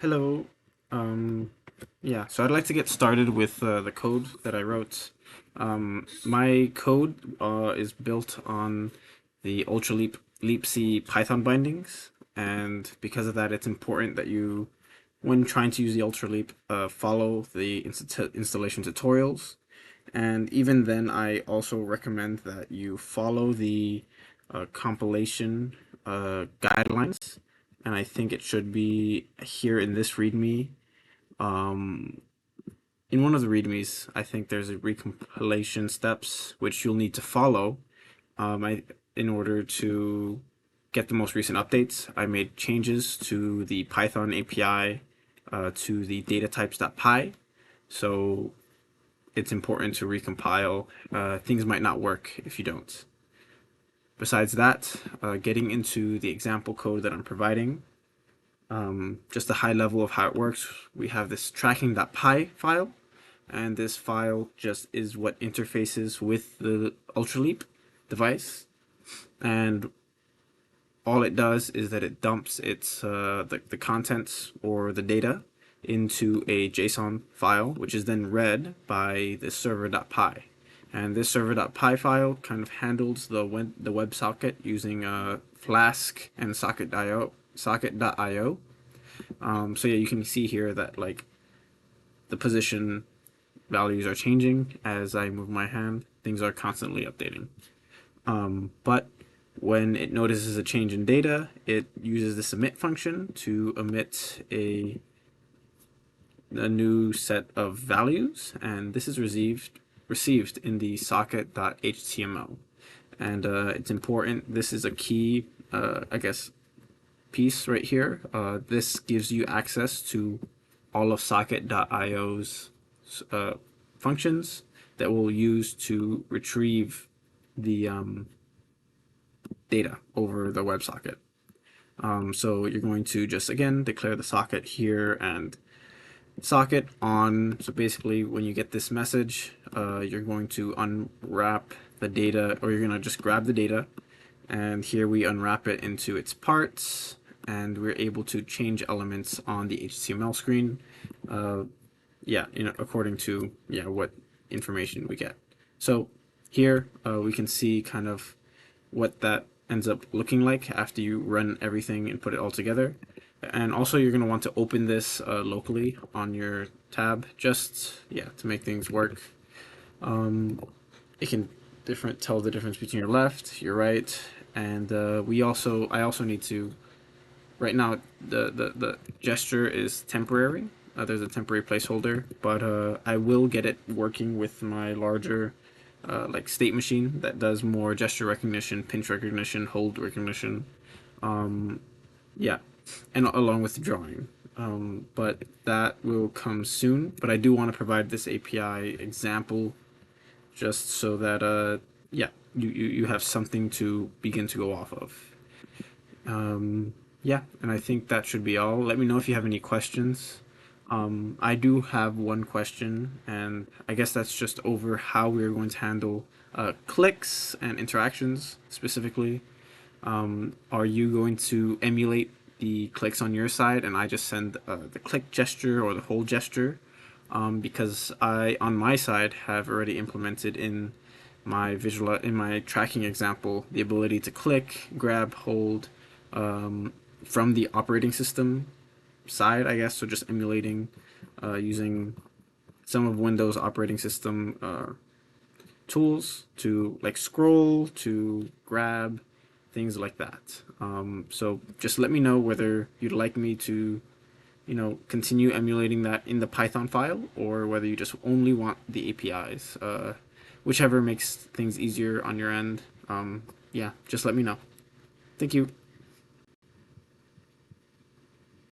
Hello. Um, so I'd like to get started with the code that I wrote. My code is built on the UltraLeap C Python bindings, and because of that, it's important that you, when trying to use the UltraLeap, follow the installation tutorials. And even then, I also recommend that you follow the compilation guidelines, and I think it should be here in this README. Um, in one of the READMEs, I think there's a recompilation steps which you'll need to follow. In order to get the most recent updates, I made changes to the Python API to the data types.py. So it's important to recompile. Things might not work if you don't. Besides that, getting into the example code that I'm providing, just a high level of how it works, we have this tracking.py file, and this file just is what interfaces with the UltraLeap device, and all it does is that it dumps the contents or the data into a JSON file, which is then read by the server.py. And this server.py file kind of handles the WebSocket using Flask and socket.io. So yeah, you can see here that like the position values are changing as I move my hand. Things are constantly updating. But when it notices a change in data, it uses this emit function to emit a new set of values, and this is received in the socket.html. And it's important. This is a key, I guess, piece right here. This gives you access to all of socket.io's functions that we'll use to retrieve the data over the WebSocket. So you're going to just, again, declare the socket here and socket on. So basically, when you get this message, you're going to unwrap the data, or you're going to just grab the data, and here we unwrap it into its parts, and we're able to change elements on the HTML screen. According to what information we get. So here we can see kind of what that ends up looking like after you run everything and put it all together. And also you're going to want to open this locally on your tab, just to make things work. It can tell the difference between your left, your right, and I also need to, right now the gesture is temporary. There's a temporary placeholder, but I will get it working with my larger like state machine that does more gesture recognition, pinch recognition, hold recognition. Yeah, and along with the drawing. But that will come soon. But I do want to provide this API example just so that you have something to begin to go off of. Yeah, and I think that should be all. Let me know if you have any questions. I do have one question, and I guess that's just over how we're going to handle clicks and interactions specifically. Are you going to emulate the clicks on your side, and I just send the click gesture or the hold gesture? Because I, on my side, have already implemented in my tracking example the ability to click, grab, hold from the operating system side, I guess. So just emulating using some of Windows operating system tools to like scroll, to grab, things like that. So just let me know whether you'd like me to, continue emulating that in the Python file, or whether you just only want the APIs. Whichever makes things easier on your end. Yeah, just let me know. Thank you.